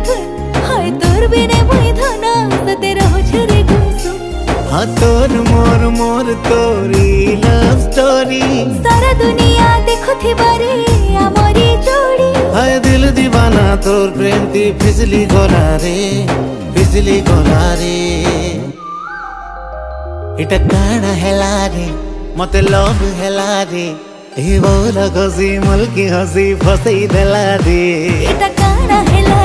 धुन हाय तोर बिने मुई धना सते रहो छरे गुमसुम। हाँ तोर मोर तोरी लव स्टोरी सारा दुनिया देखो थी बारे आमरी जोड़ी। हाय दिल दीवाना तोर प्रेम ती फिजली गोला रे इटा काना हेला रे मते लव हेला रे ए बोल घसी मुल्की हसी फसई देला रे इटा काना हेला